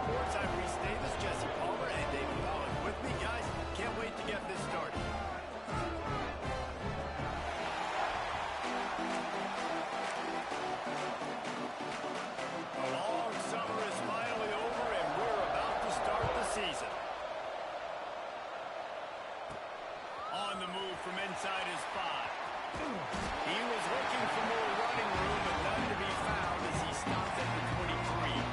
Sports. I'm Reese Davis, Jesse Palmer, and David Collins with me. Guys, can't wait to get this started. A long summer is finally over, and we're about to start the season. On the move from inside his 5. He was looking for more running room, but none to be found as he stopped at the 23.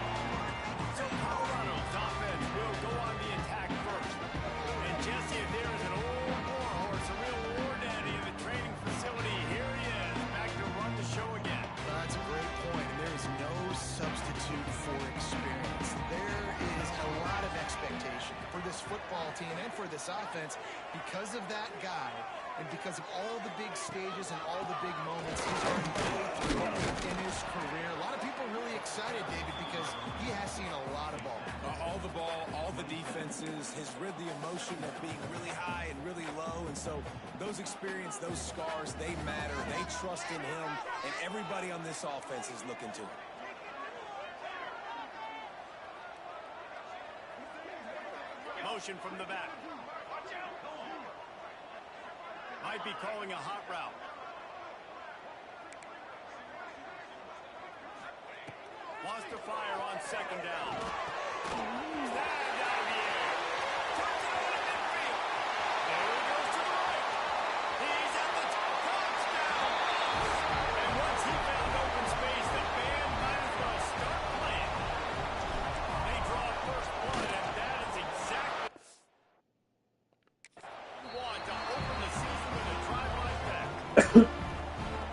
So Colorado's offense will go on the attack first. And Jesse, if there is an old warhorse, a real war daddy in the training facility, here he is, back to run the show again. That's a great point, and there is no substitute for experience. There is a lot of expectation for this football team and for this offense because of that guy and because of all the big stages and all the big moments he's already played through in his career. A lot of people are really excited, David, because he has seen a lot of ball. All the ball, all the defenses, has rid the emotion of being really high and really low, and so those experience, those scars, they matter. They trust in him, and everybody on this offense is looking to him. Motion from the back. Might be calling a hot route. Wants to fire on second down. Snagged out of the air. Turns it over to midfield. There he goes to the right. He's at the touchdown. And once he found open space, the band might as well start playing. They draw first blood, and that is exactly want to open the season with a drive like that.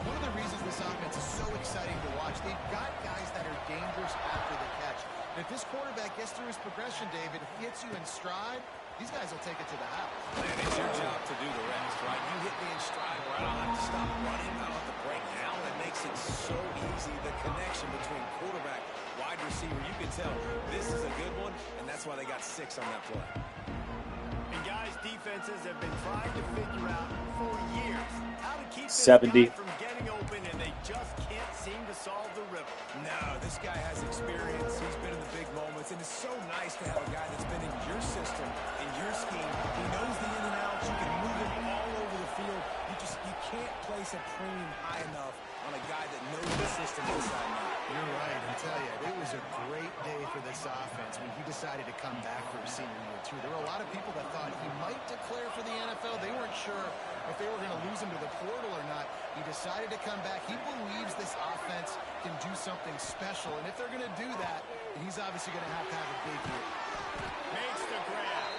One of the reasons this offense is so exciting to watch, they've got guys that are dangerous after the catch. And if this quarterback gets through his progression, David, hits you in stride, these guys will take it to the house. And it's your job to do the rest, right? You hit me in stride where I don't have to stop running. I don't have to break down. It makes it so easy. The connection between quarterback, wide receiver, you can tell this is a good one, and that's why they got 6 on that play. And guys, defenses have been trying to figure out for years how to keep this 70 guy from getting open, and they just can't seem to solve the riddle. No, this guy has experience. He's been in the big moments, and it's so nice to have a guy that's been in your system, in your scheme. He knows the in and outs. You can move him all over the field. You can't place a premium high enough on a guy that knows the system inside and out. You're right. I tell you, it was a great day for this offense when he decided to come back for his senior year, too. There were a lot of people that thought he might declare for the NFL. They weren't sure if they were going to lose him to the portal or not. He decided to come back. He believes this offense can do something special, and if they're going to do that, he's obviously going to have a big year. Makes the grab.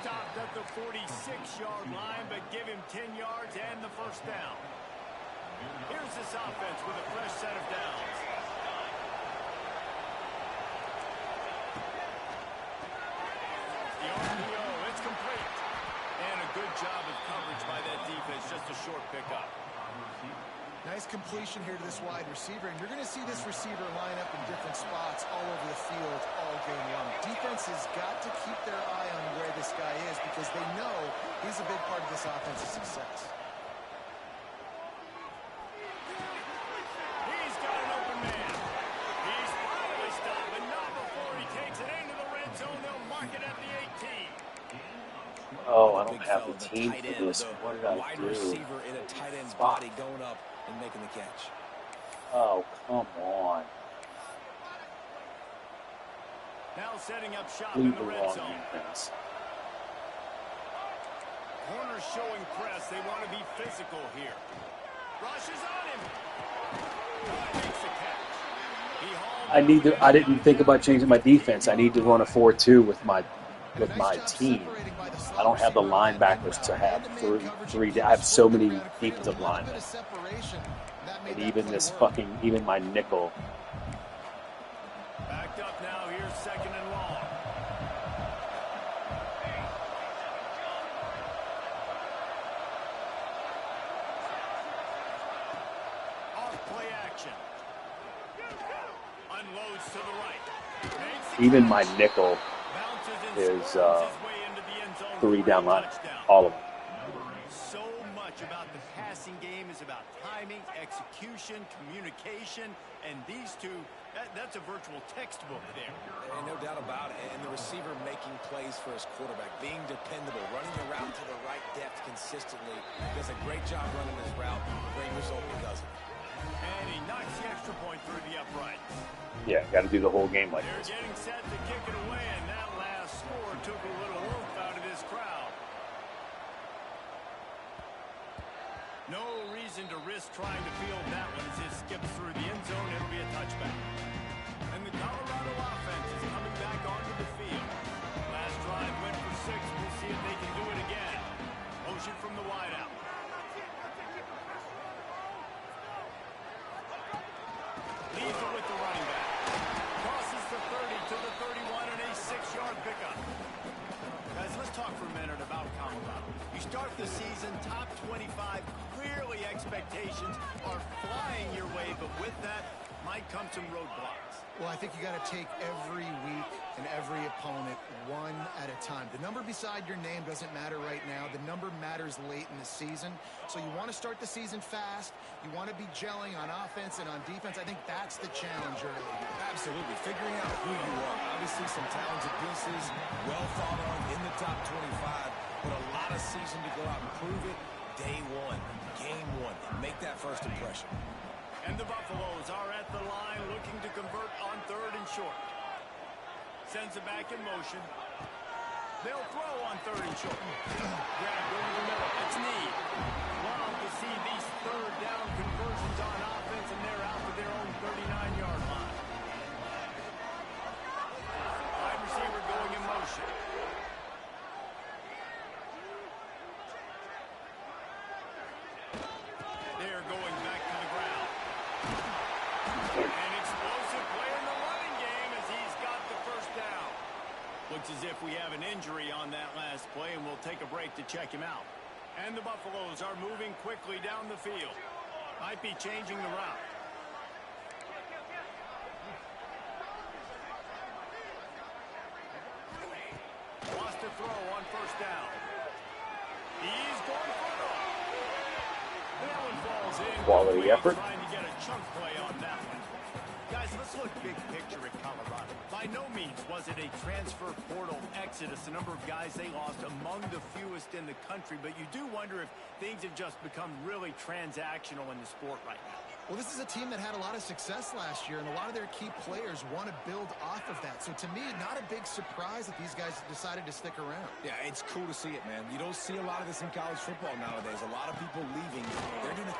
Stopped at the 46-yard line, but give him 10 yards and the first down. Here's this offense with a fresh set of downs. The RPO, it's complete. And a good job of coverage by that defense, just a short pickup. Nice completion here to this wide receiver, and you're going to see this receiver line up in different spots all over the field all game long. Defense has got to keep their eye on where this guy is because they know he's a big part of this offense's success. He's got an open man. He's finally stopped, but not before he takes it into the red zone. They'll mark it at the 18. Oh, I don't have the team for this. What did I wide do? receiver in a tight end's body going up and making the catch. Oh, come on. Now setting up shop Leave in the the red wrong zone. defense. Corners showing press. They want to be physical here. Rushes on him. Makes the catch. He hauled I didn't think about changing my defense. I need to run a 4-2 with my team. I don't have the linebackers to have three. I have so many defensive linemen. And even my nickel. Backed up now. Here's second and long. Off play action. Unloads to the right. Even my nickel is 3 down line. All of them. So much about the passing game is about timing, execution, execution, communication, and these two, that's a virtual textbook there. And no doubt about it. And the receiver making plays for his quarterback, being dependable, running the route to the right depth consistently. Does a great job running his route. Great result because of it. And he knocks the extra point through the uprights. Yeah, got to do the whole game like They're this. getting set to kick it away, and that last score took a little oomph out of this crowd. No reason to risk trying to field that one as it skips through the end zone. It'll be a touchback. And the Colorado offense is coming back onto the field. Last drive went for 6. We'll see if they can do it again. Motion from the wideout. Leaves it with the running back. Crosses the 30 to the 31 and a 6-yard pickup. Guys, let's talk for a minute about Colorado. You start the season top 25. Clearly expectations are flying your way, but with that might come some roadblocks. Well, I think you got to take every week and every opponent one at a time. The number beside your name doesn't matter right now. The number matters late in the season. So you want to start the season fast. You want to be gelling on offense and on defense. I think that's the challenge early here. Absolutely. Figuring out who you are. Obviously some talented pieces, well thought on in the top 25, but a lot of season to go out and prove it. Day one, game one, and make that first impression. And the Buffaloes are at the line looking to convert on 3rd and short. Sends it back in motion. They'll throw on 3rd and short. Grab over the middle. It's Need. Love to see these 3rd down conversions on offense, and they're out to their own 39-yard line. Wide receiver going in motion. They're going back to the ground. An explosive play in the running game as he's got the first down. Looks as if we have an injury on that last play, and we'll take a break to check him out. And the Buffaloes are moving quickly down the field. Might be changing the route. Lost a throw on 1st down. He's going for it all. That one falls in. Quality effort. Trying to get a chunk play on that one. Guys, let's look big picture at Colorado. By no means was it a transfer portal exodus. The number of guys they lost among the fewest in the country, but you do wonder if things have just become really transactional in the sport right now. Well, this is a team that had a lot of success last year, and a lot of their key players want to build off of that. So to me, not a big surprise that these guys decided to stick around. Yeah, it's cool to see it, man. You don't see a lot of this in college football nowadays. A lot of people leaving. They're doing it.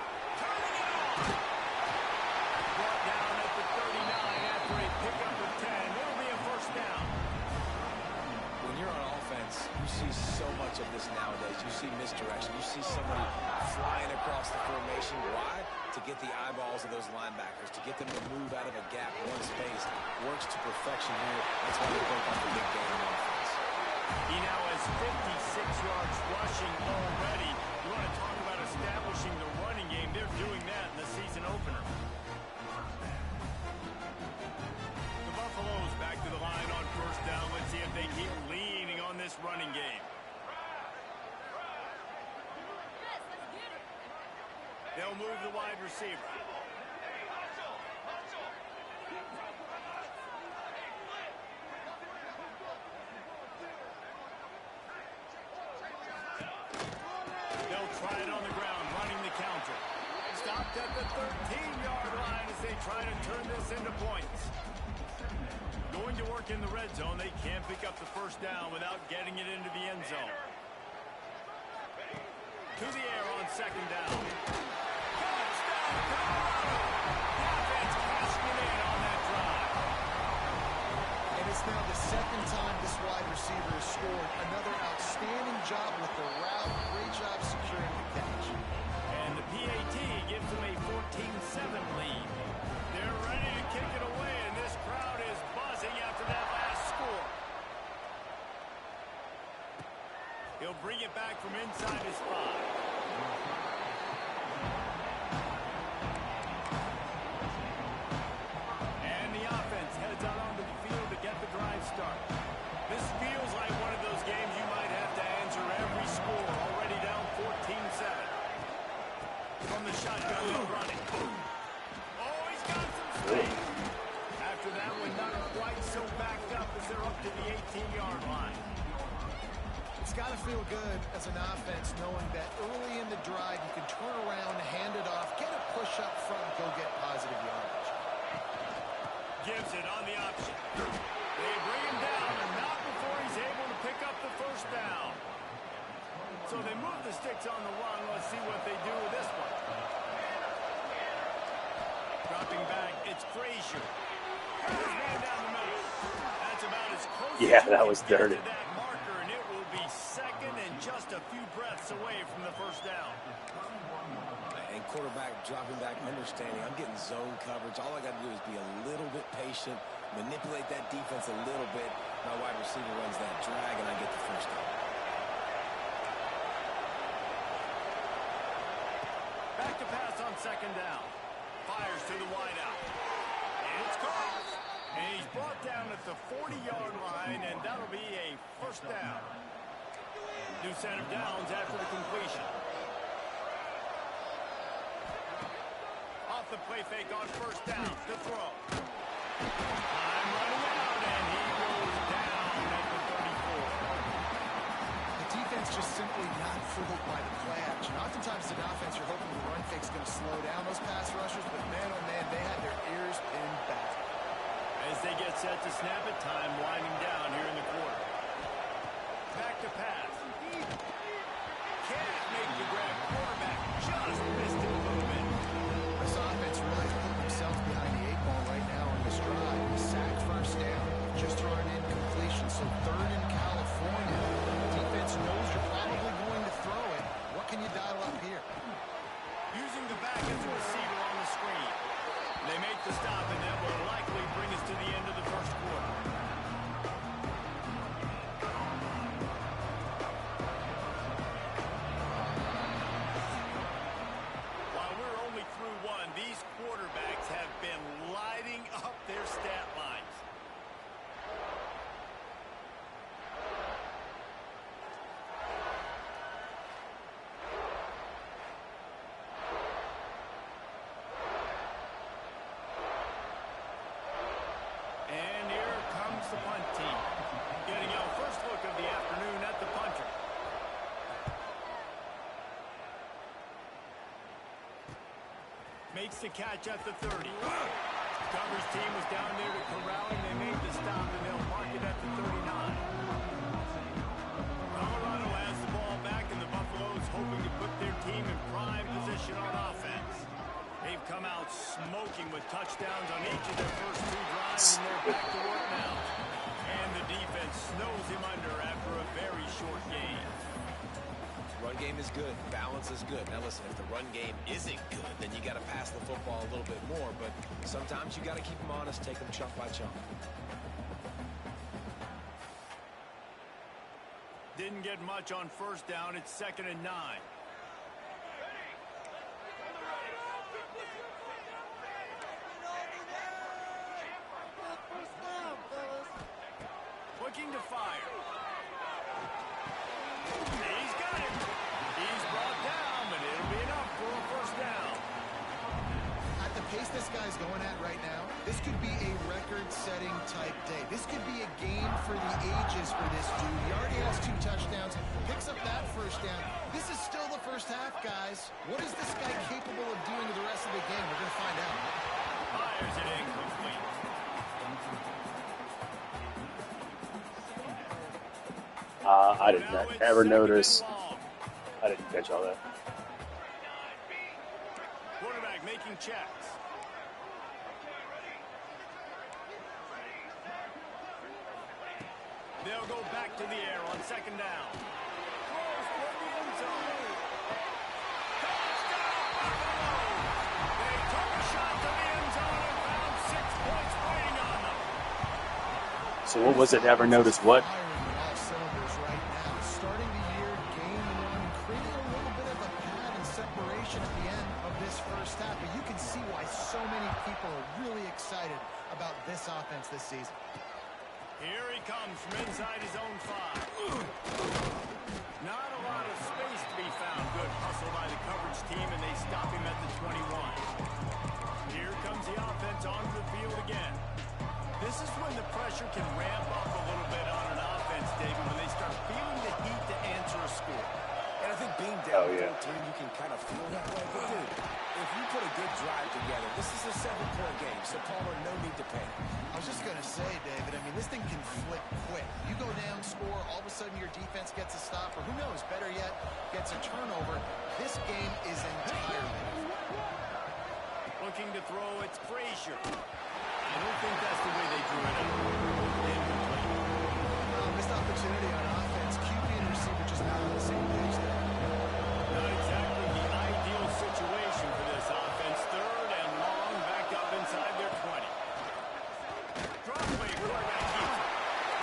Brought down at the 39 after a pickup of 10. It'll be a 1st down. When you're on offense, you see so much of this nowadays. You see misdirection. You see somebody flying across the formation. Why? To get the eyeballs of those linebackers, to get them to move out of a gap, one space. Works to perfection here. That's why they broke up the big game on offense. He now has 56 yards rushing already. You want to talk about establishing the running game. They're doing that in the season opener. The Buffaloes back to the line on 1st down. Let's see if they keep leaning on this running game. They'll move the wide receiver. They'll try it on the ground, running the counter. Stopped at the 13-yard line as they try to turn this into points. Going to work in the red zone. They can't pick up the 1st down without getting it into the end zone. To the air on 2nd down. Defense cashing it in on that drive. And it's now the 2nd time this wide receiver has scored. Another outstanding job with the route. Great job securing the catch. And the PAT gives them a 14-7 lead. They're ready to kick it away, and this crowd is buzzing after that last score. He'll bring it back from inside his 5. feel good as an offense knowing that early in the drive you can turn around, hand it off, get a push up front, and go get positive yardage. Gives it on the option. They bring him down, and not before he's able to pick up the first down. So they move the sticks on the run. Let's see what they do with this one. Dropping back, it's Frazier. First man down the middle. That's about as close as that was get dirty. to that marker, and it will be second and just a few breaths away from the first down. And quarterback dropping back, understanding I'm getting zone coverage. All I got to do is be a little bit patient, manipulate that defense a little bit. My wide receiver runs that drag, and I get the first down. Back to pass on second down. Fires to the wideout. And it's caught. And he's brought down at the 40-yard line, and that'll be a first down. New set of downs after the completion. Off the play fake on first down to throw. Time running out, and he goes down at the 34. The defense just simply not fooled by the play action. Oftentimes, an offense, you're hoping the run fake's going to slow down those pass rushers, but man, oh man, they had their ears pinned back. As they get set to snap it, time winding down here in the quarter. Back to pass. Can't make the grab. Quarterback just missed it a little bit. This offense really is putting themselves behind the 8 ball right now on this drive. Sack first down, just throwing in completion. So third in California. Defense knows you're probably going to throw it. What can you dial up here? Using the back as a receiver on the screen. They make the stop, and that will likely bring us to the end of the first quarter. While we're only through one, these quarterbacks have been lighting up their stat lines. And here comes the punt team. Getting our first look of the afternoon at the punter. Makes the catch at the 30. Coverage team was down there to corral him. They made the stop, and they'll mark it at the 39. Colorado has the ball back, and the Buffaloes hoping to put their team in prime position on offense. They've come out smoking with touchdowns on each of their first 2 drives, and they're back to work now. And the defense snows him under after a very short game. Run game is good. Balance is good. Now listen, if the run game isn't good, then you got to pass the football a little bit more. But sometimes you got to keep them honest, take them chunk by chunk. Didn't get much on first down. It's 2nd and 9. Looking to fire. He's got it. He's brought down, but it'll be enough for a first down. At the pace this guy's going at right now, this could be a record-setting type day. This could be a game for the ages for this dude. He already has 2 touchdowns, picks up that first down. This is still the first half, guys. What is this guy capable of doing the rest of the game? We're going to find out. Fires it incomplete. I did not ever notice. I didn't catch all that. Quarterback making checks. They'll go back to the air on 2nd down. Throws for the end zone. Touchdown, Buffalo! They took a shot to the end zone and found 6 points waiting on them. So what was it? Ever notice what? Firing on all cylinders right now. Starting the year, game 1, creating a little bit of a pad and separation at the end of this first half. But you can see why so many people are really excited about this offense this season. Here he comes from inside his own 5. Not a lot of space to be found. Good hustle by the coverage team, and they stop him at the 21. Here comes the offense onto the field again. This is when the pressure can ramp up a little bit on an offense, David, when they start feeling the heat to answer a it. And I think being Oh, down yeah. 13, you can kind of feel that way. But, dude, if you put a good drive together, this is a 7-point game, so Palmer, no need to panic. I was just going to say, David, I mean, this thing can flip quick. You go down, score, all of a sudden your defense gets a stop, or who knows, better yet, gets a turnover. This game is entirely different. Looking to throw, it's Frazier. I don't think that's the way they drew it up. Missed opportunity on offense. QB and receiver just not on the same page there. Not exactly the ideal situation for this offense. 3rd and long, back up inside their 20. Drop play, quarterback keeps it.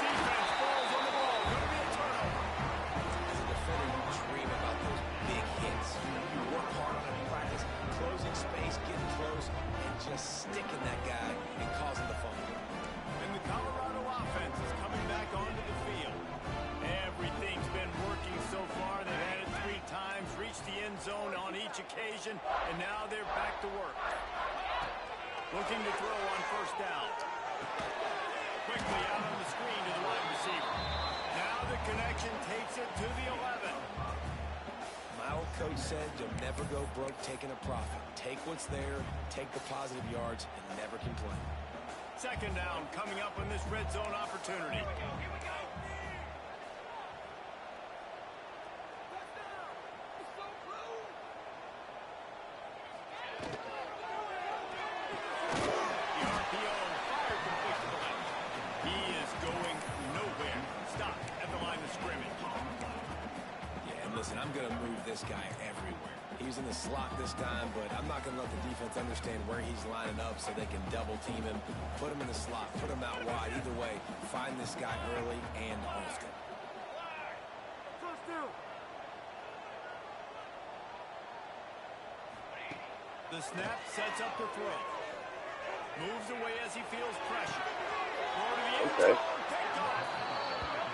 Defense falls on the ball. Going to be a turnover. As a defender, you dream about those big hits. You work hard on it in practice, closing space, getting close, and just sticking that guy and causing the fumble. And the Colorado offense is coming back onto the field. Everything's been working so far. They've had it 3 times, reached the end zone on each occasion, and now they're back to work. Looking to throw on 1st down. Quickly out on the screen to the wide receiver. Now the connection takes it to the 11. My old coach said you'll never go broke taking a profit. Take what's there, take the positive yards, and never complain. 2nd down coming up on this red zone opportunity. The RPO fire complete to the left. He is going nowhere. Stop at the line of scrimmage. Yeah, and listen, I'm going to move this guy everywhere. He's in the slot this time, but I'm not going to let the defense understand where he's lining up so they can double team him, put him in the slot, put him out wide. Either way, find this guy early and often. The snap sets up the throw. Moves away as he feels pressure. Throw to the end Okay. zone. Picked off.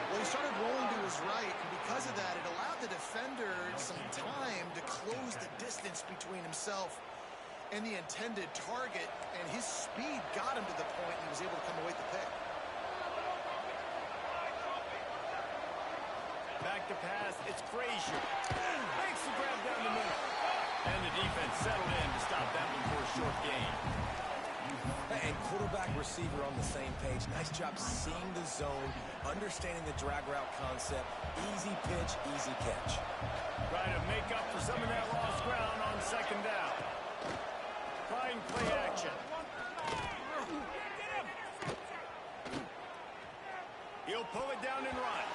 Well, he started rolling to his right, and because of that, it allowed the defender some time to close the distance between himself and the intended target, and his speed got him to the point and he was able to come away with the pick. Back to pass. It's Frazier. Makes the grab down the middle. And the defense settled in to stop that one for a short gain. And quarterback receiver on the same page. Nice job seeing the zone, understanding the drag route concept. Easy pitch, easy catch. Trying to make up for some of that lost ground on 2nd down. Trying play action. He'll pull it down and run.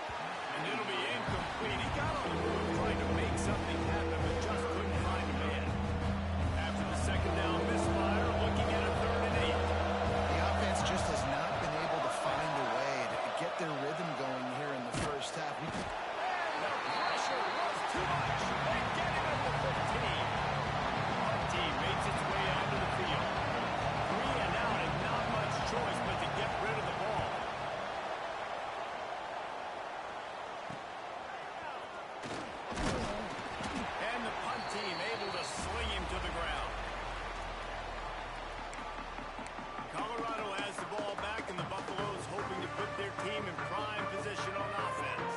And it'll be incomplete. He got on the move trying to make something happen, but just couldn't find a man. After the 2nd down misfire, looking at a 3rd and 8. The offense just has not been able to find a way to get their rhythm going here in the 1st half. The pressure was too much. They get him at the 15. Our team makes its way onto the field. 3 and out and not much choice but to get rid of the ball. And the punt team able to sling him to the ground. Colorado has the ball back, and the Buffaloes hoping to put their team in prime position on offense.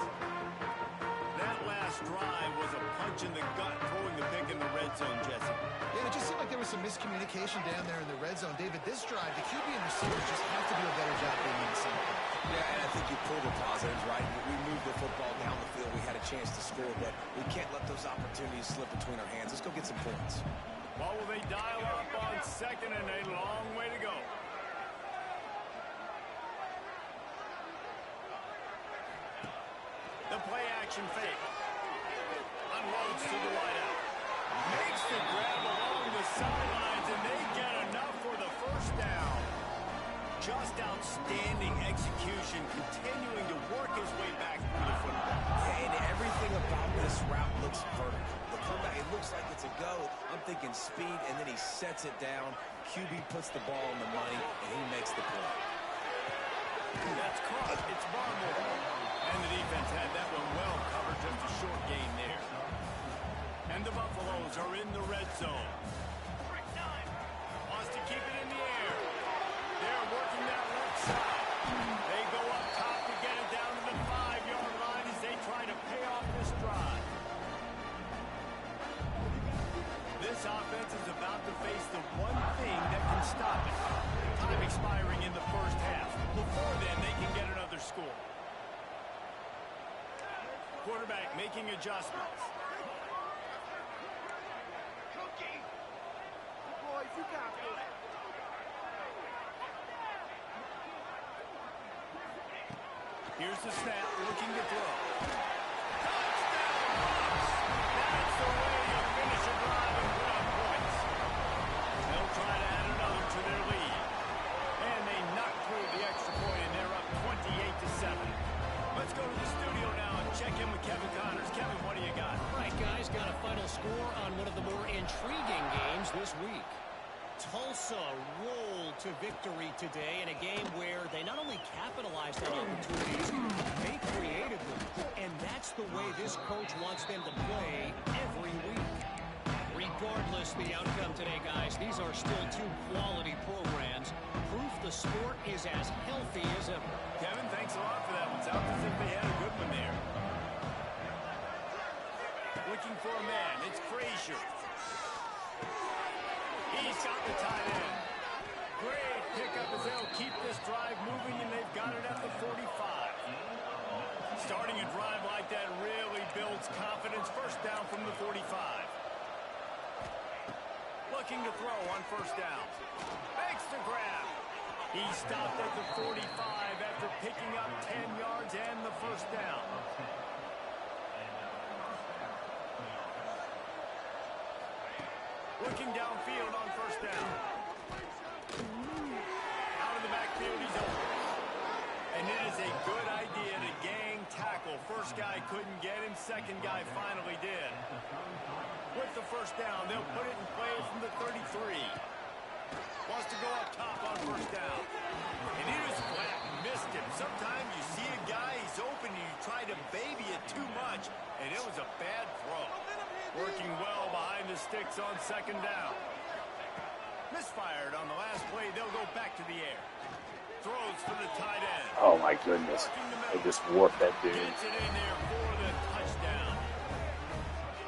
That last drive was a punch in the gut, throwing the pick in the red zone, Jesse. Yeah, it just seemed like there was some miscommunication down there in the red zone. David, this drive, the QB and receivers just have to do a better job being in sync. Yeah, and I think you pull the positives, right? We moved the football down the field. We had a chance to score, but we can't let those opportunities slip between our hands. Let's go get some points. Well, will they dial up on 2nd and a long way to go? The play action fake. Unloads to the wideout. Makes the grab along the sidelines, and they get enough for the 1st down. Just outstanding execution, continuing to work his way back through the football. And everything about this route looks vertical. The comeback, it looks like it's a go. I'm thinking speed, and then he sets it down. QB puts the ball on the money, and he makes the play. That's caught. It's Barmore. And the defense had that one well covered, just a short gain there. And the Buffaloes are in the red zone. Wants to keep it in the air. They're working that left side. They go up top to get it down to the 5-yard line as they try to pay off this drive. adjustments. Boys, you got this. Here's the snap, looking to throw. Touchdown, Bucks! That's the way you finish a drive and put up points. They'll try to add another to their lead. And they knock through the extra point, and they're up 28-7. Let's go to the studio now and check in with Kevin Connors. Kevin, what do you got? All right, guys, got a final score on one of the more intriguing games this week. Tulsa rolled to victory today in a game where they not only capitalized on opportunities, they created them. And that's the way this coach wants them to play every week. Regardless the outcome today, guys, these are still two quality programs. Proof the sport is as healthy as ever. Kevin, thanks a lot for that one. Sounds as if they had a good one there. Looking for a man. It's Frazier. He's got the tight end. Great pickup as they'll keep this drive moving, and they've got it at the 45. Starting a drive like that really builds confidence. First down from the 45. Looking to throw on first down. Makes the grab. He stopped at the 45 after picking up 10 yards and the first down. Looking downfield on first down. Out of the backfield, he's open. And it is a good idea to gang tackle. First guy couldn't get him. Second guy finally did. With the first down, they'll put it in play from the 33. Wants to go up top on first down. And he was flat and missed him. Sometimes you see a guy, he's open, and you try to baby it too much, and it was a bad throw. Working well behind the sticks on second down. Misfired on the last play. They'll go back to the air. Throws for the tight end. Oh, my goodness. They just warped that dude. Gets it in there for the touchdown.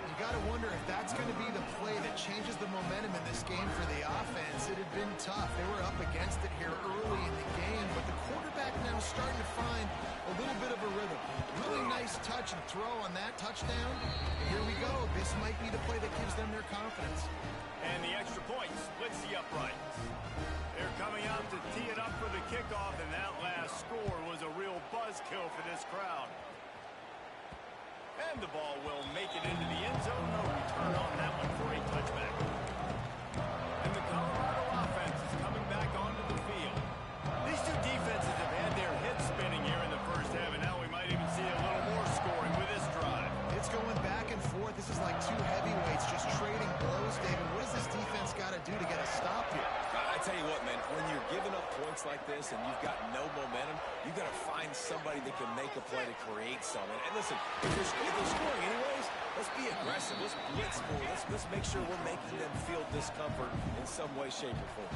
You got to wonder if that's going to be the play that changes the momentum in this game for the offense. It had been tough. They were up against it here early in the game, but the quarterback now starting to find a little bit of a rhythm. Really nice touch and throw on that touchdown. And here we go. This might be the play that gives them their confidence. And the extra point splits the uprights. They're coming out to tee it up for the kickoff, and that last score was a real buzzkill for this crowd. And the ball will make it into the end zone. No return on that one for a touchback. And the Colorado offense is coming back onto the field. These two defenses have had their heads spinning here in the first half, and now we might even see a little more scoring with this drive. It's going back and forth. This is like two heavyweights just trading blows, David. What does this defense got to do to get a stop here? I tell you what, man, when you're giving up points like this and you've got no momentum, you've got to find somebody that can make a play to create something. And listen, if they're scoring anyways, let's be aggressive. Let's blitz more. Let's make sure we're making them feel discomfort in some way, shape, or form.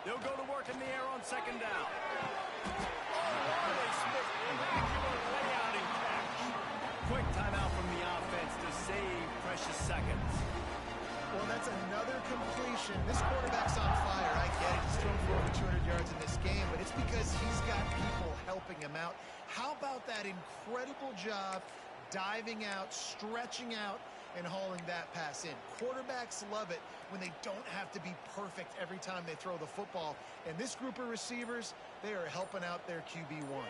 They'll go to work in the air on second down. Oh, they spectacular layout and catch. Quick timeout from the offense to save precious seconds. Well, that's another completion. This quarterback's on fire. I get it. He's thrown for over 200 yards in this game, but it's because he's got people helping him out. How about that incredible job diving out, stretching out, and hauling that pass in? Quarterbacks love it when they don't have to be perfect every time they throw the football. And this group of receivers, they are helping out their QB1.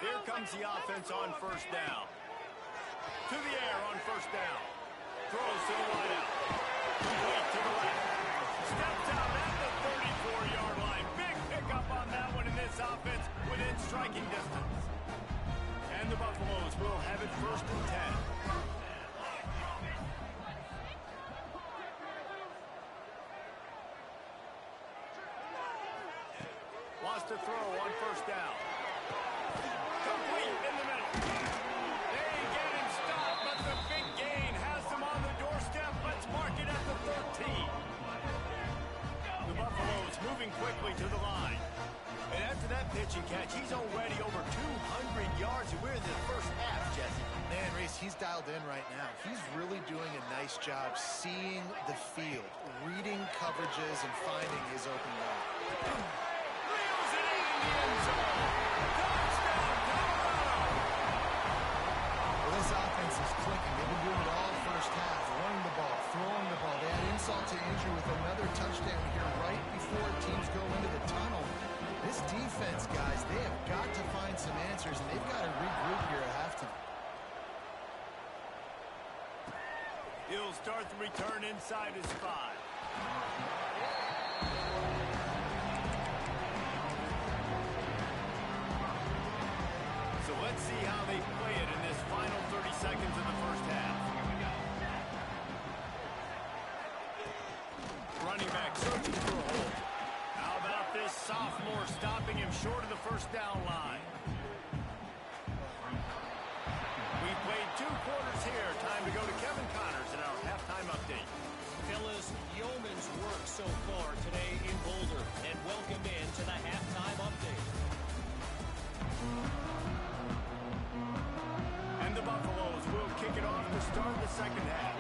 Here comes the offense on first down. To the air on first down. Throws to the wideout. Complete to the left. Steps out at the 34-yard line. Big pickup on that one in this offense within striking distance. And the Buffaloes will have it first and 10. Wants to throw on first down. Complete in the middle. They get him stopped, but the big gain has them on the doorstep. Let's mark it at the 13. The Buffaloes moving quickly to the line. And after that pitch and catch, he's already over 200 yards, and we're in the first half, Jesse. Man, Reese, he's dialed in right now. He's really doing a nice job seeing the field, reading coverages, and finding his open man. Reels it in, the end zone. Touchdown, Colorado! Well, this offense is clicking. They've been doing it all first half, running the ball, throwing the ball. They had insult to injury with another touchdown here right before teams go into the tunnel. This defense, guys, they have got to find some answers, and they've got to regroup here at halftime. He'll start the return inside his 5. So let's see how they play it in this final 30 seconds of the first half. Running back searching for a hole. How about this sophomore stopping him short of the first down line? We've played 2 quarters here. Time to go to Kevin Connors in our halftime update. Fellas, yeoman's work so far today in Boulder. And welcome in to the halftime update. And the Buffaloes will kick it off to start the second half.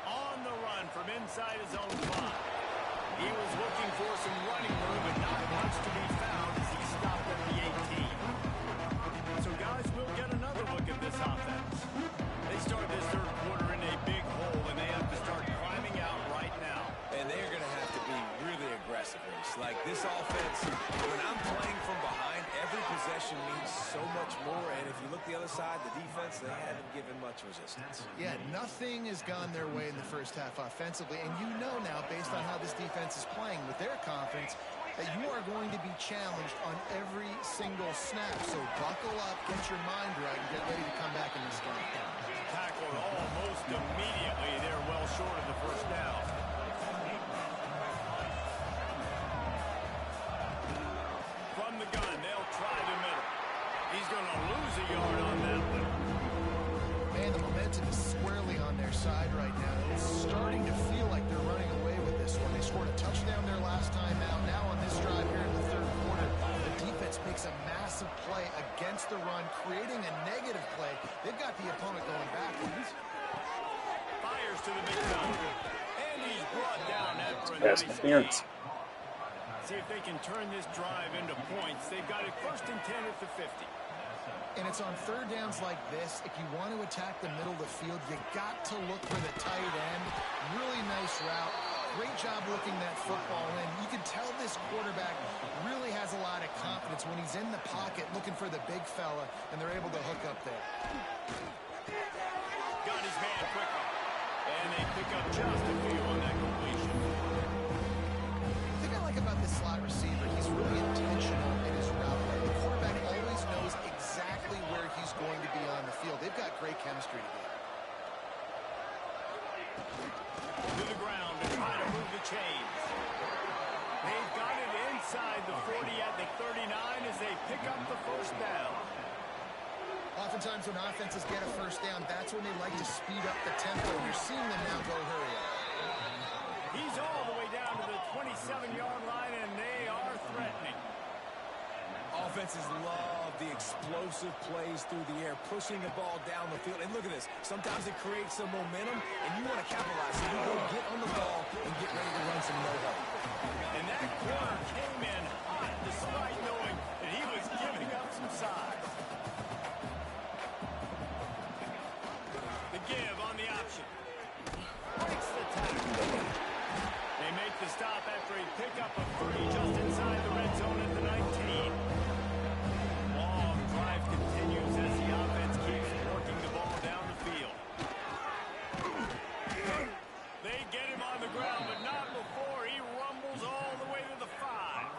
On the run from inside his own 5. He was looking for some running room, but not much to be found as he stopped at the 18. So guys, we'll get another look at this offense. They start this third quarter in a big hole, and they have to start climbing out right now. And they're going to have to be really aggressive. Like this offense, when I'm playing from behind, every possession means so much more. And if you look the other side, the defense, they haven't given much resistance. Yeah, nothing has gone their way in the first half offensively. And you know now, based on how this defense is playing with their confidence, that you are going to be challenged on every single snap. So buckle up, get your mind right, and get ready to come back in this game. Tackled almost immediately. They're well short of the first down. From the gun, they'll try the middle. He's going to lose a yard on that one. Man, the momentum is squarely on their side right now. It's starting to feel like they're running away with this one. They scored a touchdown their last time out. Now on this drive here in the third quarter, the defense makes a massive play against the run, creating a negative play. They've got the opponent going backwards. Fires to the big gun. And he's brought down after a Pass nice interference. gain. See if they can turn this drive into points. They've got it 1st and 10 at the 50. And it's on third downs like this. If you want to attack the middle of the field, you got to look for the tight end. Really nice route. Great job looking that football in. You can tell this quarterback really has a lot of confidence when he's in the pocket looking for the big fella, and they're able to hook up there. Got his man quickly. And they pick up just a few on that completion. The thing I like about this slot receiver, he's really intentional in his route. The quarterback always knows exactly where he's going to be on the field. They've got great chemistry together. To the ground to try to move the chains. They've got it inside the 40 at the 39 as they pick up the first down. Oftentimes when offenses get a first down, that's when they like to speed up the tempo. You're seeing them now go hurry up. He's all the way down to the 27-yard line, and they are threatening. Offenses love the explosive plays through the air, pushing the ball down the field. And look at this. Sometimes it creates some momentum, and you want to capitalize. So you go get on the ball and get ready to run some no-huddle. And that corner came in hot despite knowing that he was giving up some size. The give on the option. Breaks the tackle. They make the stop after a pickup of 3 just inside the red zone at the 19. Long drive continues as the offense keeps working the ball down the field. They get him on the ground, but not before he rumbles all the way to the 5.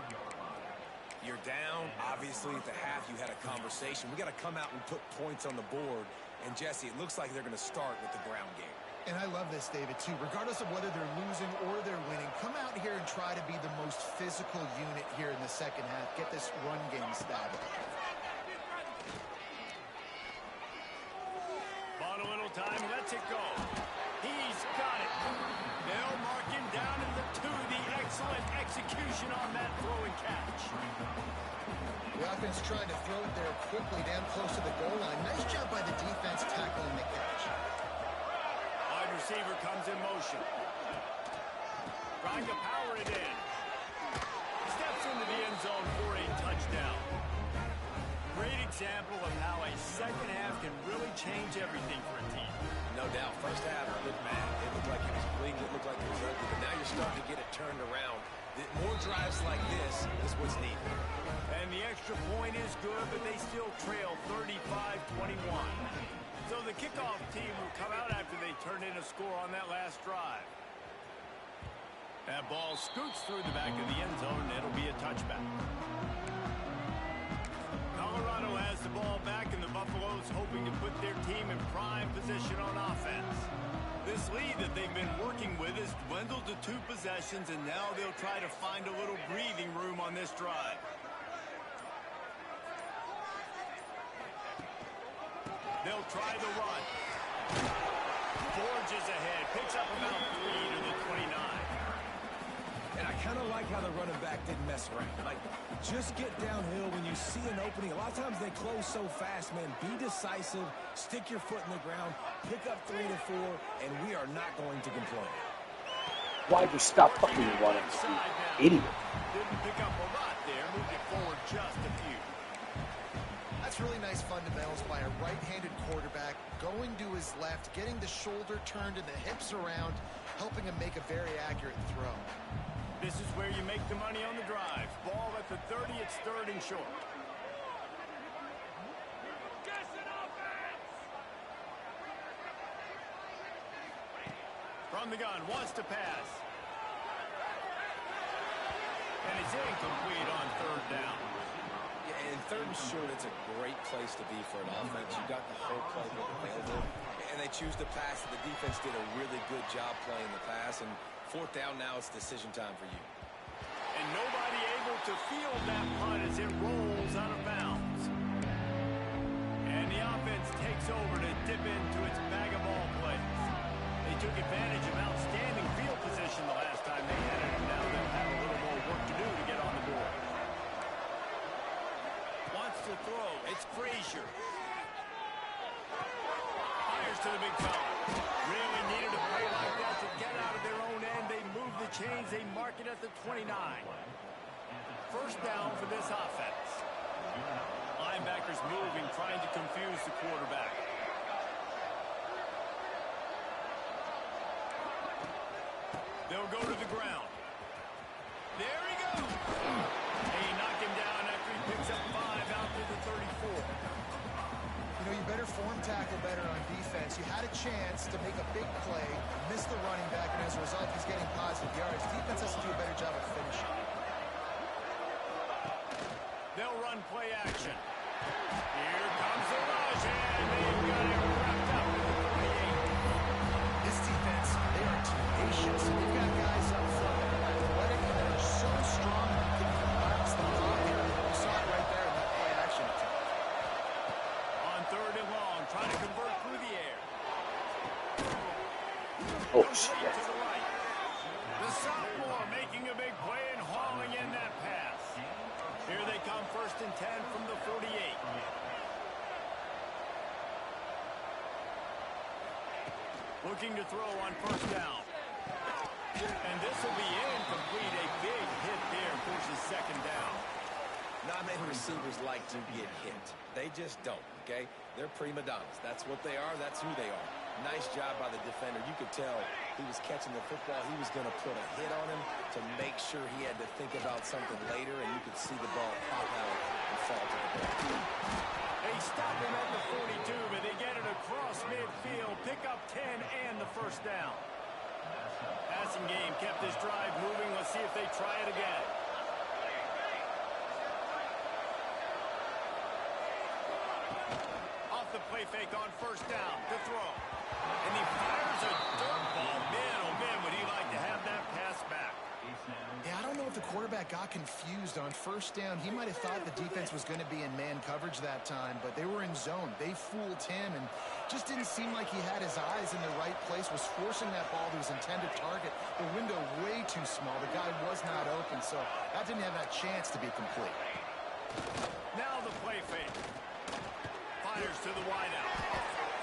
You're down. Obviously, at the half, you had a conversation. We got to come out and put points on the board. And, Jesse, it looks like they're going to start with the ground game. And I love this, David, too. Regardless of whether they're losing or they're winning, come out here and try to be the most physical unit here in the second half. Get this run game started. Bought a little time, lets it go. He's got it. They'll mark him down in the 2. The excellent execution on that throw and catch. The offense tried to throw it there quickly down close to the goal line. Nice job by the defense tackling the catch. Wide receiver comes in motion. Trying to power it in. Steps into the end zone for a touchdown. Great example of how a second half can really change everything for a team. No doubt. First half, it looked bad. It looked like it was bleeding. It looked like it was ugly. But now you're starting to get it turned around. More drives like this is what's needed. And the extra point is good, but they still trail 35-21. So the kickoff team will come out after they turn in a score on that last drive. That ball scoots through the back of the end zone, and it'll be a touchback. Colorado has the ball back, and the Buffaloes hoping to put their team in prime position on offense. This lead that they've been working with has dwindled to 2 possessions, and now they'll try to find a little breathing room on this drive. They'll try the run. Forges ahead, picks up about 3 to the 29. And I kind of like how the running back didn't mess around. Like, just get downhill when you see an opening. A lot of times they close so fast, man. Be decisive, stick your foot in the ground, pick up 3 to 4, and we are not going to complain. Why'd you stop fucking running, you idiot? Didn't pick up a lot there, moved it forward just a few. That's really nice fundamentals by a right-handed quarterback, going to his left, getting the shoulder turned and the hips around, helping him make a very accurate throw. This is where you make the money on the drive. Ball at the 30, it's 3rd and short. From the gun, wants to pass. And it's incomplete on 3rd down. Yeah, and 3rd and short, it's a great place to be for an offense. You got the whole playbook available, and they choose to pass. The defense did a really good job playing the pass, and 4th down now, it's decision time for you. And nobody able to field that punt as it rolls out of bounds. And the offense takes over to dip into its bag of ball plays. They took advantage of outstanding field position the last time they had it, and now they'll have a little more work to do to get on the board. Wants to throw. It's Frazier. Fires to the big fella. Really needed a play like that to get out of their own end. They move the chains. They mark it at the 29. 1st down for this offense. Linebackers moving, trying to confuse the quarterback. They'll go to the ground. There he goes. They knock him down after he picks up 5 out to the 34. You know, you better form tackle better on defense. You had a chance to make a big play, missed the running back, and as a result, he's getting positive yards. Defense has to do a better job of finishing. They'll run play action. Here comes the rush, and they've got it wrapped up at the 38. This defense, they are tenacious. They've got guys up front that are athletic and that are so strong you can bounce them off here. You saw it right there in that play action attempt. On 3rd and long, trying to convert through the air. Oh, shit. To the right. The sophomore making a big play and hauling in that pass. Here they come, 1st and 10 from the 48. Looking to throw on 1st down. And this will be incomplete. A big hit there forces 2nd down. Not many receivers like to get hit. They just don't, okay? They're prima donnas. That's what they are. That's who they are. Nice job by the defender. You could tell he was catching the football. He was going to put a hit on him to make sure he had to think about something later, and you could see the ball pop out and fall to the ground. They stop him at the 42, but they get it across midfield. Pick up 10 and the 1st down. Passing game kept this drive moving. Let's see if they try it again. Off the play fake on 1st down to throw. And he fires a dirt ball. Man, oh man, would he like to have that pass back. Yeah, I don't know if the quarterback got confused on 1st down. He might have thought the defense was going to be in man coverage that time, but they were in zone. They fooled him and just didn't seem like he had his eyes in the right place, was forcing that ball to his intended target. The window way too small. The guy was not open, so that didn't have that chance to be complete. Now the play fake. Fires to the wideout.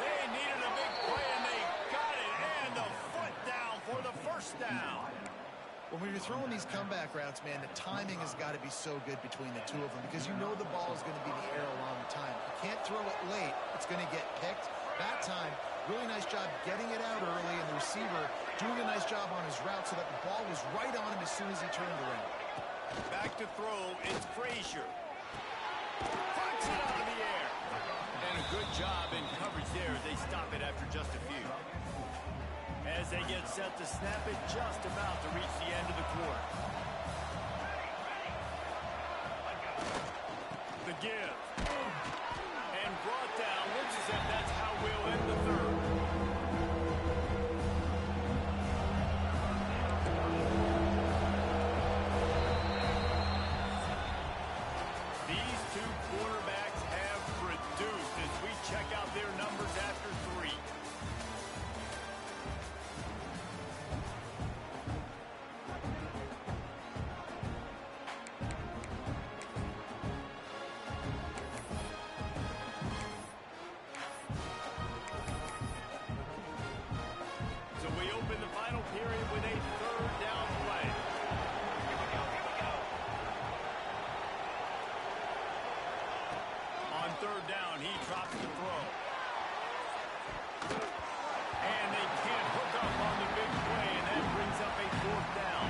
They needed a big play, and they got it. And the foot down for the 1st down. When you're throwing these comeback routes, man, the timing has got to be so good between the two of them because you know the ball is going to be in the air a long time. You can't throw it late. It's going to get picked. That time, really nice job getting it out early, and the receiver doing a nice job on his route so that the ball was right on him as soon as he turned around. Back to throw, it's Frazier. Puts it out of the air. And a good job in coverage there. They stop it after just a few. As they get set to snap it, just about to reach the end of the quarter. The give. And brought down. Looks as if that's how we'll end the third. These two quarterbacks have produced as we check out their numbers after three. So we open the final period with a third down play. Here we go. On third down, he drops the throw. And they can't hook up on the big play, and that brings up a fourth down.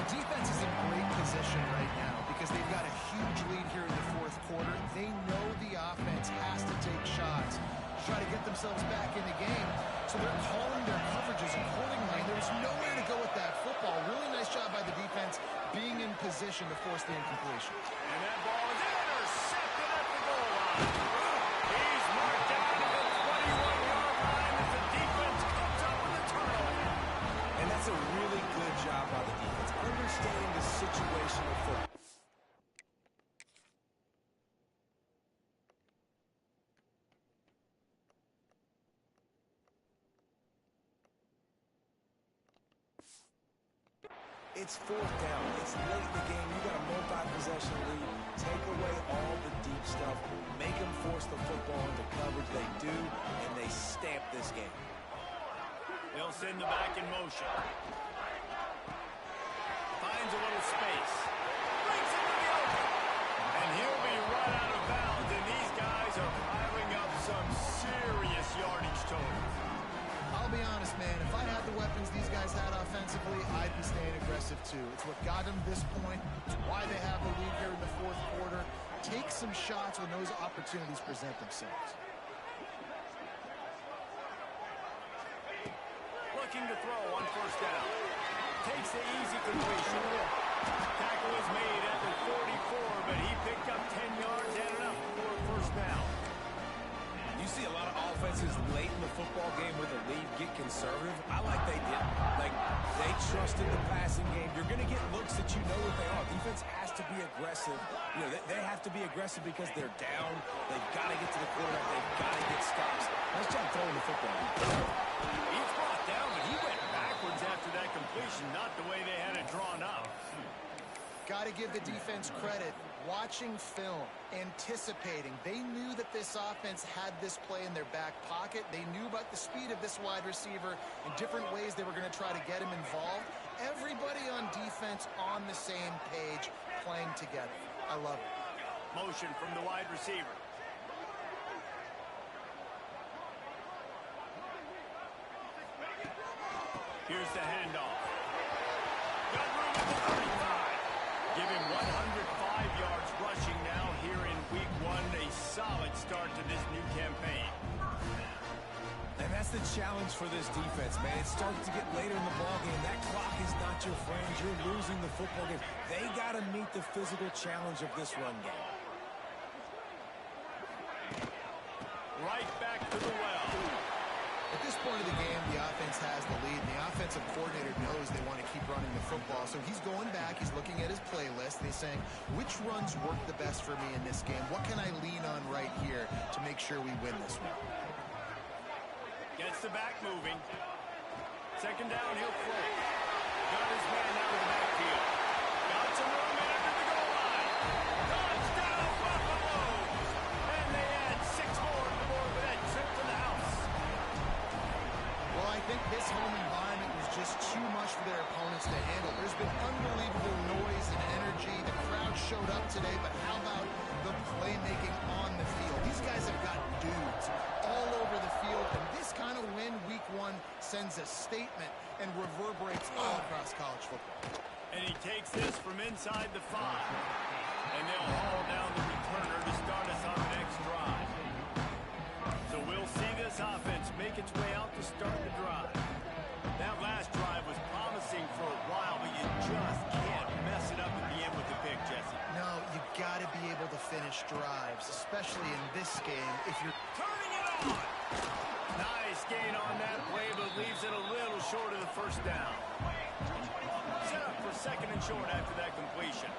The defense is in great position right now because they've got a huge lead here in the fourth quarter. They know the offense has to take shots to try to get themselves back in the game. So they're calling their coverages accordingly. There's nowhere to go with that football. Really nice job by the defense being in position to force the incompletion. And that ball is intercepted at the goal line. He's marked down at the 21-yard line as the defense comes up with a turnover. And that's a really good job by the defense, understanding the situation of football. It's fourth down. It's late in the game. You got a multi-possession lead. Take away all the deep stuff. Make them force the football into coverage. They do, and they stamp this game. They'll send the back in motion. Finds a little space. Breaks into the open. And he'll be right out of bounds, and these guys are piling up some serious yardage totals. I'll be honest, man. If I had the weapons these guys had offensively, I'd be staying aggressive too. It's what got them this point. It's why they have the lead here in the fourth quarter. Take some shots when those opportunities present themselves. Looking to throw on first down. Takes the easy completion. Tackle is made at the 44, but he picked up 10 yards and enough for a first down. You see a lot of offenses late in the football game with a lead get conservative. I like they did. Like, they trusted the passing game. You're going to get looks that you know what they are. Defense has to be aggressive. You know, they have to be aggressive because they're down. They've got to get to the quarterback. They've got to get stops. Nice job throwing the football. He's brought down, but he went backwards after that completion, not the way they had it drawn up. Got to give the defense credit. Watching film, anticipating. They knew that this offense had this play in their back pocket. They knew about the speed of this wide receiver and different ways they were going to try to get him involved. Everybody on defense on the same page, playing together. I love it. Motion from the wide receiver. Here's the handoff. Got room at the 35. Give him 105 yards rushing now here in week one. A solid start to this new campaign. And that's the challenge for this defense, man. It starts to get later in the ballgame. That clock is not your friend. You're losing the football game. They got to meet the physical challenge of this run game. Right back to the well. At this point of the game, the offense has the lead, and the offensive coordinator knows they want to keep running the football. So he's going back, he's looking at his playlist, and he's saying, which runs work the best for me in this game? What can I lean on right here to make sure we win this one? Gets the back moving. Second down, he'll throw. Got his man out of the backfield. Got some room after the goal line. Touchdown, Buffalo! And they add 6 more to the board with that trip to the house. Well, I think this home environment was just too much for their opponents to handle. There's showed up today, but how about the playmaking on the field? These guys have got dudes all over the field, and this kind of win week 1 sends a statement and reverberates all across college football. And he takes this from inside the 5. And they'll haul down the returner to start us on the next drive. So we'll see this offense make its way out to start the drive. That last drive was promising for a while, but you just can't mess it up at the end with the pick, Jesse. No, you got to be able to finish drives, especially in this game if you're Turning it on! Nice gain on that play, but leaves it a little short of the first down. Set up for second and short after that completion.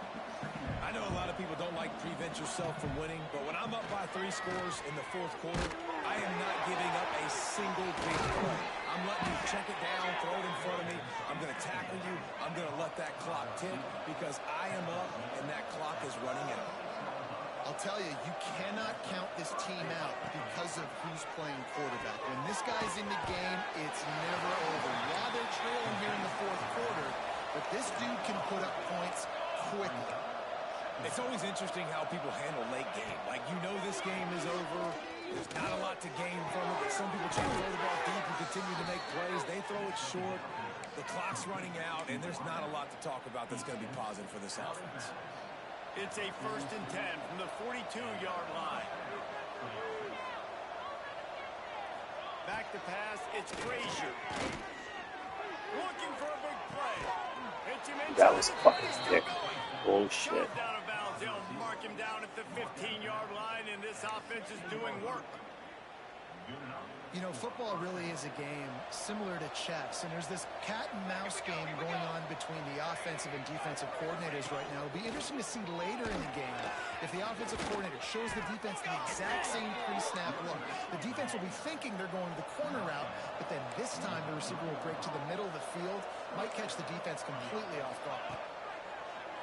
I know a lot of people don't like prevent yourself from winning, but when I'm up by 3 scores in the 4th quarter, I am not giving up a single big play. I'm letting you check it down, throw it in front of me. I'm going to tackle you. I'm going to let that clock tick because I am up and that clock is running out. I'll tell you, you cannot count this team out because of who's playing quarterback. When this guy's in the game, it's never over. Yeah, they're trailing here in the 4th quarter, but this dude can put up points quickly. It's always interesting how people handle late game. Like, you know this game is over. There's not a lot to gain from it, but some people try to throw the ball deep and continue to make plays. They throw it short. The clock's running out, and there's not a lot to talk about that's going to be positive for this offense. It's a 1st and 10 from the 42-yard line. Back to pass, it's Frazier. Looking for a big play. It's him inside. That was a fucking dick. Bullshit. Shoved out of bounds. They'll mark him down at the 15-yard line, and this offense is doing work. You know, football really is a game similar to chess, and there's this cat and mouse game going on between the offensive and defensive coordinators right now. It'll be interesting to see later in the game if the offensive coordinator shows the defense the exact same pre-snap look. The defense will be thinking they're going the corner route, but then this time the receiver will break to the middle of the field, might catch the defense completely off guard.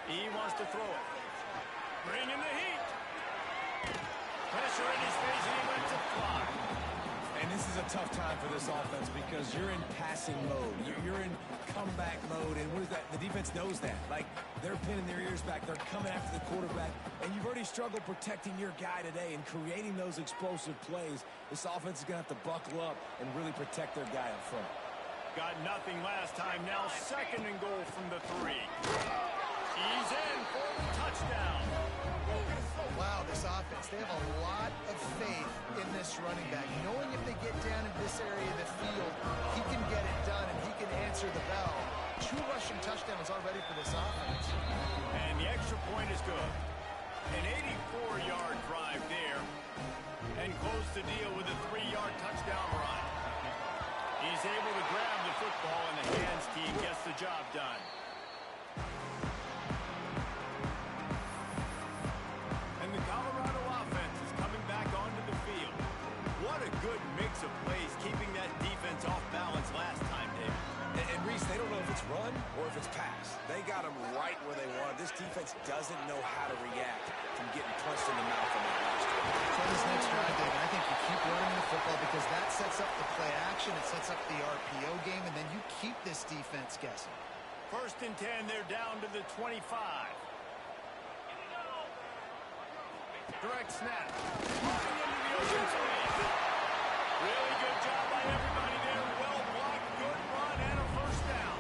He wants to throw it. Bring in the heat. Pressure in his face, and he lets it fly. And this is a tough time for this offense because you're in passing mode. You're in comeback mode, and what is that? The defense knows that. Like, they're pinning their ears back. They're coming after the quarterback, and you've already struggled protecting your guy today and creating those explosive plays. This offense is going to have to buckle up and really protect their guy up front. Got nothing last time. Now 2nd and goal from the 3. He's in for the touchdown. Wow, this offense, they have a lot of faith in this running back, knowing if they get down in this area of the field, he can get it done and he can answer the bell. 2 rushing touchdowns already for this offense. And the extra point is good. An 84-yard drive there, and close to deal with a 3-yard touchdown run. He's able to grab the football, and the hands team gets the job done. And the Colorado offense is coming back onto the field. What a good mix of plays, keeping that defense off balance last time, David. And Reese, they don't know if it's run or if it's pass. They got them right where they want. This defense doesn't know how to react from getting punched in the mouth on that last one. So this next drive, David, I think you keep running the football because that sets up the play action, it sets up the RPO game, and then you keep this defense guessing. 1st and 10, they're down to the 25. Direct snap. Moving into the open field. Really good job by everybody there. Well blocked, good run, and a 1st down.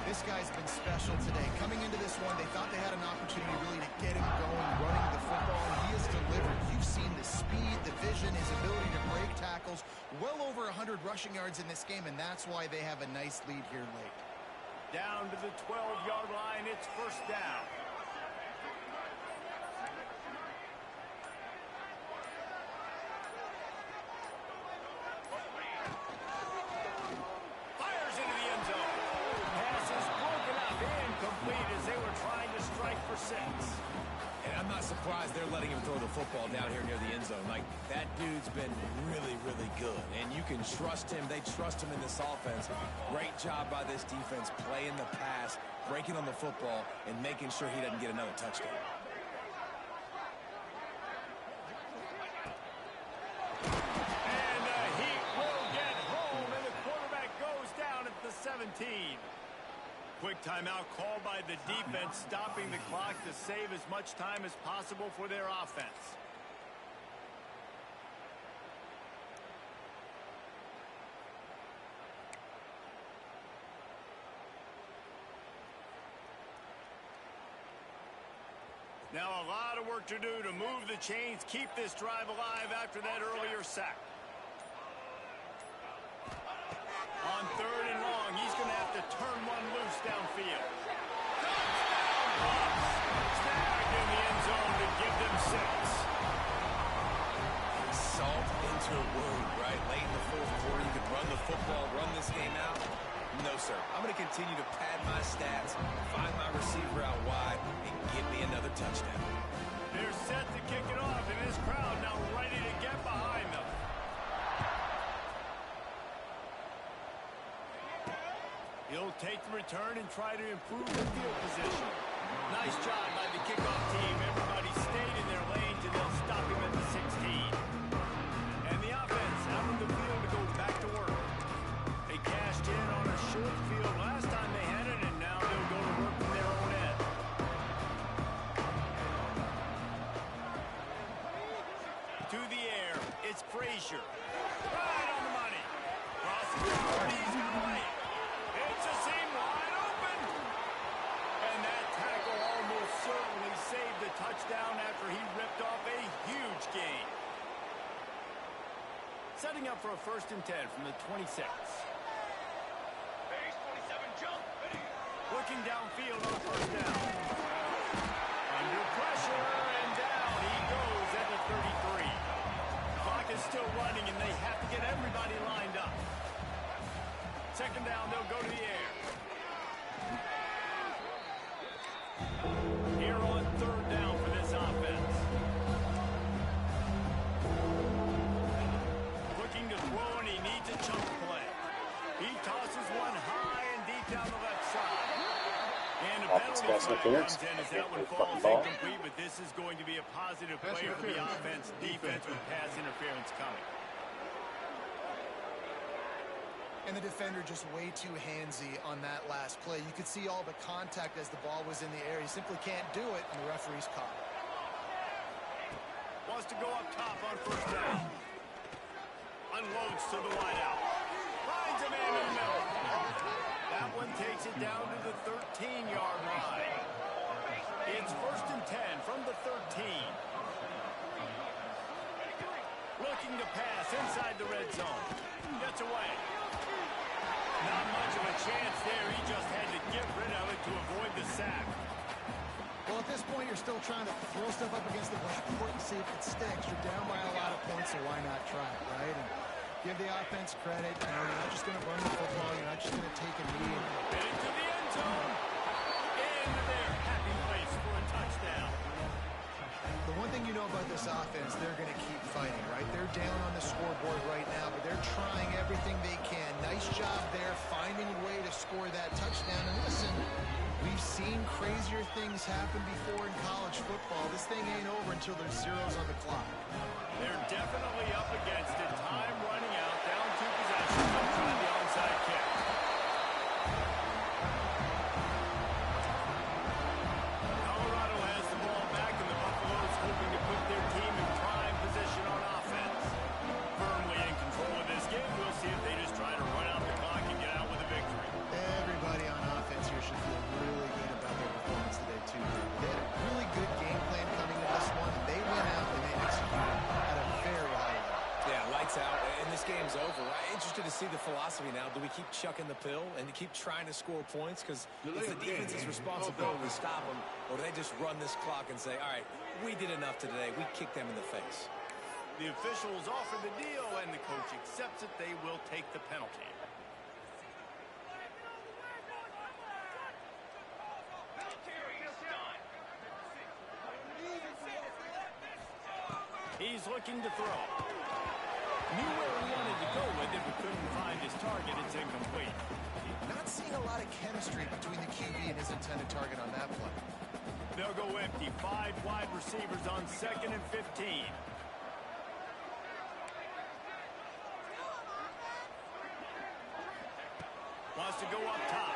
This guy's been special today. Coming into this one, they thought they had an opportunity really to get him going, running the football, and he has delivered. You've seen the speed, the vision, his ability to break tackles. Well over 100 rushing yards in this game, and that's why they have a nice lead here late. Down to the 12-yard line, it's 1st down. Fires into the end zone. Pass is broken up, incomplete as they were trying to strike for 6. And I'm not surprised they're letting him throw the football down here near the end zone. Like, that dude's been really, really good. And you can trust him. They trust him in this offense. Great job by this defense playing the pass, breaking on the football, and making sure he doesn't get another touchdown. And he will get home, and the quarterback goes down at the 17. Quick timeout called by the defense, stopping the clock to save as much time as possible for their offense. Now a lot of work to do to move the chains, keep this drive alive after that earlier sack. On 3rd and long, he's going to have to turn one loose downfield. Touchdown! Snagged in the end zone to give them 6. Salt into a wound, right? Late in the 4th quarter, you can run the football, run this game out. No, sir. I'm going to continue to pad my stats, find my receiver out wide, and give me another touchdown. They're set to kick it off, and this crowd now ready to get behind them. He'll take the return and try to improve the field position. Nice job by the kickoff team. Everybody stayed in their lanes, and they'll stop him at the 16. And the offense out of the field to go back to work. They cashed in on a short field last time they had it, and now they'll go to work from their own end. To the air, it's Frazier. Right on the money. Crosses the 40, he's going to lay it. It's a seam wide open. And that tackle almost certainly saved the touchdown after he ripped off a huge gain. Setting up for a 1st and 10 from the 26. Looking downfield on 1st down. Under pressure and down he goes at the 33. Clock is still running and they have to get everybody lined up. 2nd down, they'll go to the air. Here on 3rd down for this offense. Looking to throw and he needs a chunk play. He tosses one high and deep down the left side. And a penalty flag comes in as that one falls incomplete, but this is going to be a positive play for the offense. Defense with pass interference coming. And the defender just way too handsy on that last play. You could see all the contact as the ball was in the air. He simply can't do it, and the referee's caught. Wants to go up top on 1st down. Unloads to the wideout. Finds a man in the middle. That one takes it down to the 13-yard line. It's 1st and 10 from the 13. Looking to pass inside the red zone. Gets away. Not much of a chance there. He just had to get rid of it to avoid the sack. Well, at this point, you're still trying to throw stuff up against the board and see if it sticks. You're down by a lot of points, so why not try it, right? And give the offense credit. You know, you're not just going to run the football. You're not just going to take a knee. Into the end zone. Into their happy place for a touchdown. The one thing you know about this offense, they're going to keep fighting, right? They're down on the scoreboard right now, but they're trying everything they can. Nice job there, finding a way to score that touchdown. And listen, we've seen crazier things happen before in college football. This thing ain't over until there's zeros on the clock. They're definitely up against it. Time running out, down 2 possessions. They'll try the onside kick. Colorado has the ball back, and the Buffaloes hoping to put their team in prime position on offense. Firmly in control of this game. We'll see if they just try to run out the clock and get out with a victory. Everybody on offense here should feel really good about their performance today, too. They had a really good game plan coming into this one. They went out and they executed at a very high level. Yeah, lights out, and this game's over. I'm interested to see the philosophy now. Do we keep chucking the pill and keep trying to score points? Because it's the defense's responsibility to stop them, or do they just run this clock and say, all right, we did enough today. We kicked them in the face. The officials offer the deal, and the coach accepts it. They will take the penalty. He's looking to throw. Knew where he wanted to go with it, but couldn't find his target. It's incomplete. Not seeing a lot of chemistry between the QB and his intended target on that play. They'll go empty. 5 wide receivers on 2nd and 15. Wants to go up top.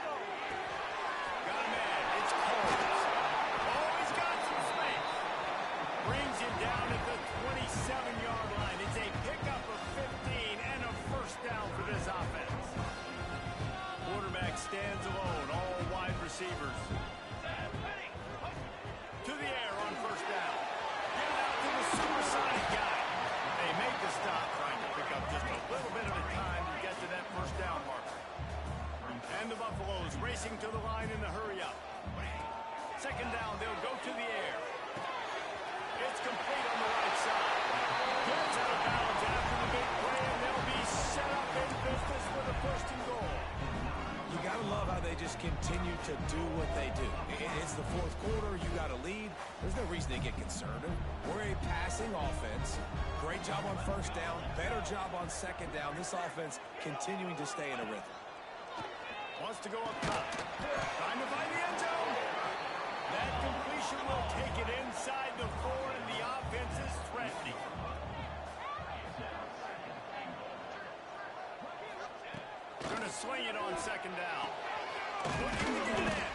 down at the 27-yard line. It's a pickup of 15 and a first down for this offense. Quarterback stands alone, all wide receivers. To the air on first down. Get it out to the suicide guy. They make the stop, trying to pick up just a little bit of a time to get to that first down marker. And the Buffaloes racing to the line in the hurry-up. Second down, they'll go to the air. It's complete on the right side. Gets out of bounds after the big play, and they'll be set up in business for the first and goal. You got to love how they just continue to do what they do. It's the fourth quarter. You got to lead. There's no reason to get concerned. We're a passing offense. Great job on first down. Better job on second down. This offense continuing to stay in a rhythm. Wants to go up top. Trying to find the end zone. That completion will take it inside the 4, and the offense is threatening. Going to swing it on second down. Looking to get it.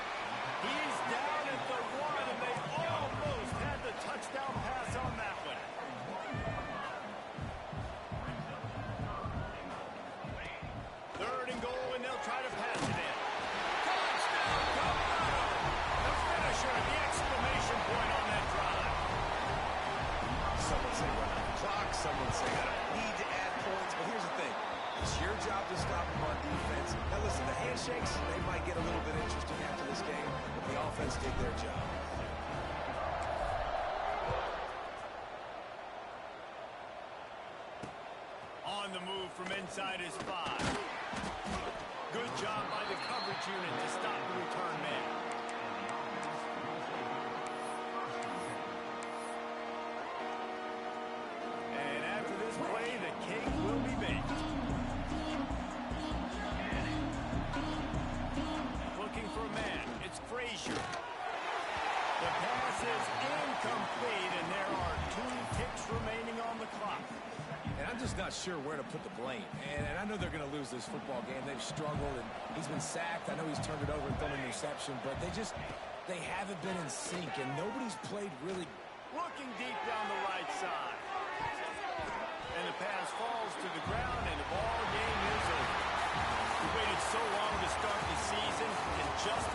He's down at the 1, and they almost had the touchdown pass on that one. Third and goal, and they'll try to pass it in. Touchdown, Colorado! The finisher, the exclamation point on that drive. Someone say run out the clock. Someone say I don't need to add points. But here's the thing. It's your job to stop them on defense. Now listen, the handshakes, they might get a little bit interesting after this game, but the offense did their job. On the move from inside his 5. Good job by the coverage unit to stop the return man. And after this play, the cake will be baked. Looking for a man. It's Frazier. The pass is incomplete, and there are 2 ticks remaining on the clock. And I'm just not sure where to put the blame. And I know they're going to lose this football game. They've struggled, and he's been sacked. I know he's turned it over and thrown an interception, but they haven't been in sync, and nobody's played really. Looking deep down the right side. And the pass falls to the ground, and the ball game is over. We waited so long to start the season, and just